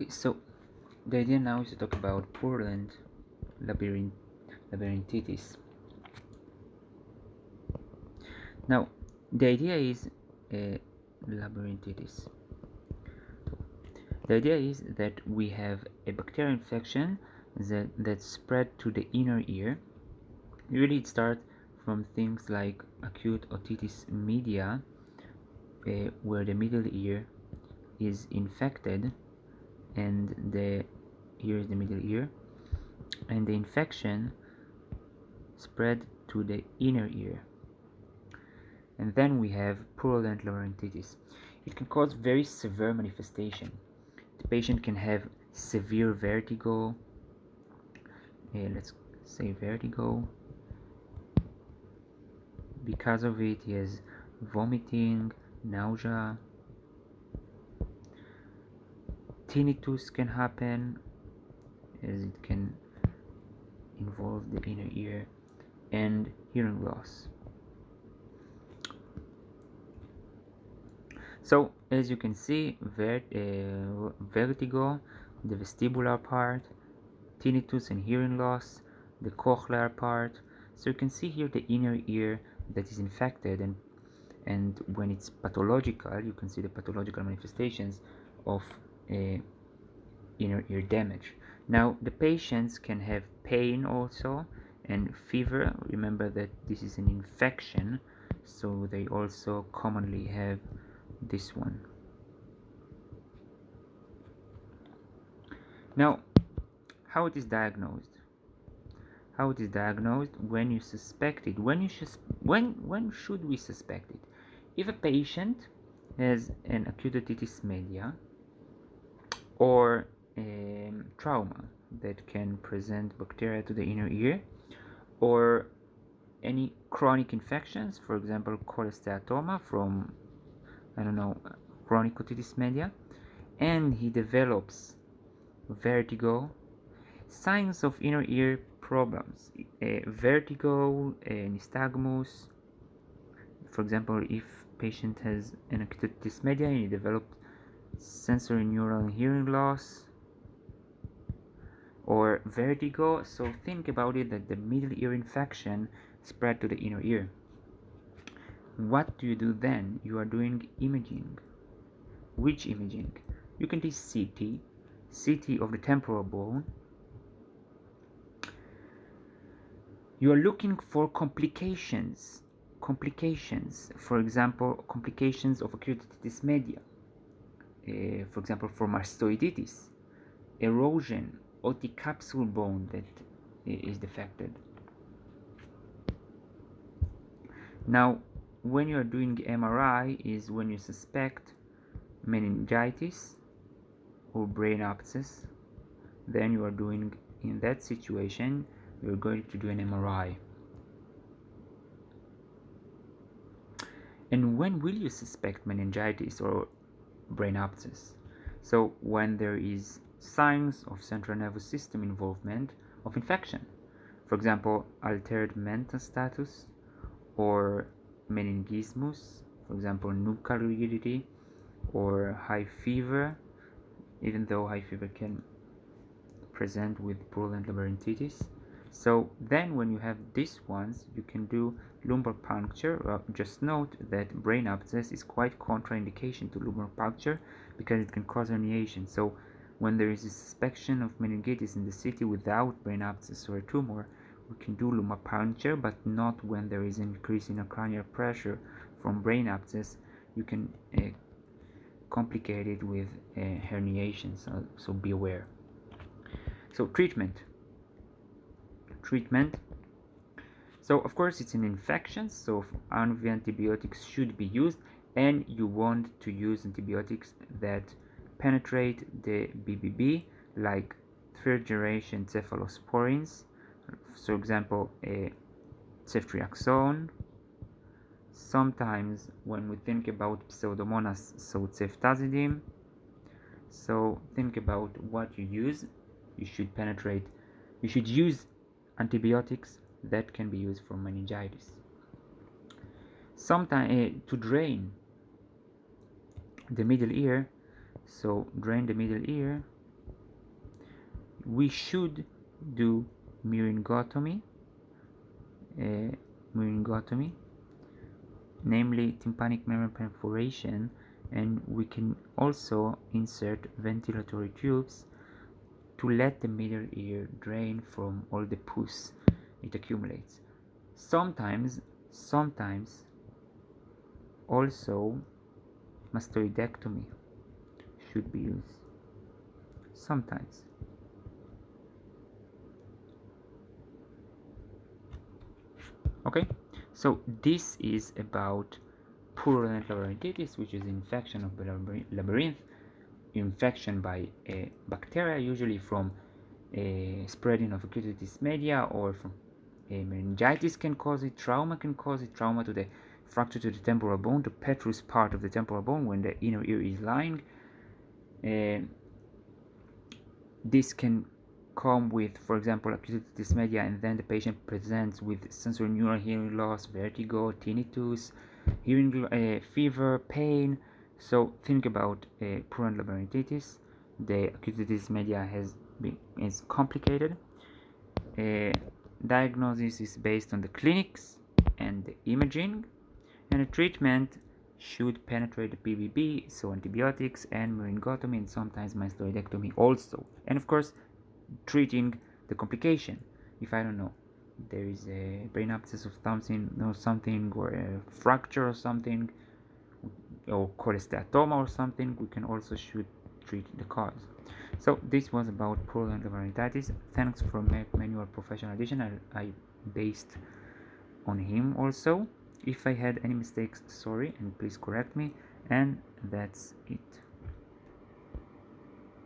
Okay, so the idea now is to talk about purulent labyrinthitis. Now, the idea is labyrinthitis. The idea is that we have a bacterial infection that spread to the inner ear. Usually, it starts from things like acute otitis media, where the middle ear is infected, and here is the middle ear, and the infection spread to the inner ear. And then we have purulent labyrinthitis. It can cause very severe manifestation. The patient can have severe vertigo. Let's say vertigo. Because of it, he has vomiting, nausea. Tinnitus can happen, as it can involve the inner ear, and hearing loss. So, as you can see, vertigo, the vestibular part, tinnitus and hearing loss, the cochlear part. So you can see here the inner ear that is infected, and when it's pathological, you can see the pathological manifestations of inner ear damage. Now, the patients can have pain also and fever. Remember that this is an infection, so they also commonly have this one. Now, how it is diagnosed? How it is diagnosed? When you suspect it. When should we suspect it? If a patient has an acute otitis media or trauma that can present bacteria to the inner ear, or any chronic infections, for example, cholesteatoma from, I don't know, chronic otitis media, and he develops vertigo, signs of inner ear problems, vertigo, nystagmus. For example, if patient has an acute otitis media and he developed sensory neural hearing loss or vertigo, so think about it that the middle ear infection spread to the inner ear. What do you do then? You are doing imaging. Which imaging? You can do CT of the temporal bone. You are looking for complications, for example, complications of acute otitis media, for example, for mastoiditis, erosion, otic capsule bone that is defected. Now, when you are doing MRI is when you suspect meningitis or brain abscess. Then you are doing, in that situation, you're going to do an MRI. And when will you suspect meningitis or brain abscess? So when there is signs of central nervous system involvement of infection, for example, altered mental status or meningismus, for example, nuchal rigidity or high fever, even though high fever can present with purulent labyrinthitis. So then when you have these ones, you can do lumbar puncture. Just note that brain abscess is quite contraindication to lumbar puncture because it can cause herniation. So when there is a suspicion of meningitis in the city without brain abscess or a tumor, we can do lumbar puncture, but not when there is an increase in cranial pressure from brain abscess. You can complicate it with herniation, so be aware. So treatment. So of course it's an infection, so antibiotics should be used, and you want to use antibiotics that penetrate the BBB, like third generation cephalosporins, for example, ceftriaxone. Sometimes when we think about Pseudomonas, so ceftazidime. So think about what you use. You should use antibiotics that can be used for meningitis. Sometimes to drain the middle ear, so drain the middle ear, we should do myringotomy, namely tympanic membrane perforation, and we can also insert ventilatory tubes to let the middle ear drain from all the pus it accumulates. Sometimes also mastoidectomy should be used. Sometimes. Okay, so this is about purulent labyrinthitis, which is infection of the labyrinth, infection by a bacteria, usually from a spreading of acute media, or from a meningitis can cause it, trauma can cause it, trauma to the fracture to the temporal bone, the petrous part of the temporal bone when the inner ear is lying. This can come with, for example, acute media, and then the patient presents with sensorineural hearing loss, vertigo, tinnitus, hearing fever, pain. So think about purulent labyrinthitis. The acute media is complicated. Diagnosis is based on the clinics and the imaging, and the treatment should penetrate the PBB, so antibiotics and myringotomy, and sometimes mastoidectomy also. And of course, treating the complication. If I don't know, there is a brain abscess of something, or a fracture or something, or cholesteatoma or something, we can also should treat the cause. So this was about purulent labyrinthitis. Thanks for manual professional edition. I based on him also. If I had any mistakes, sorry, and please correct me. And that's it.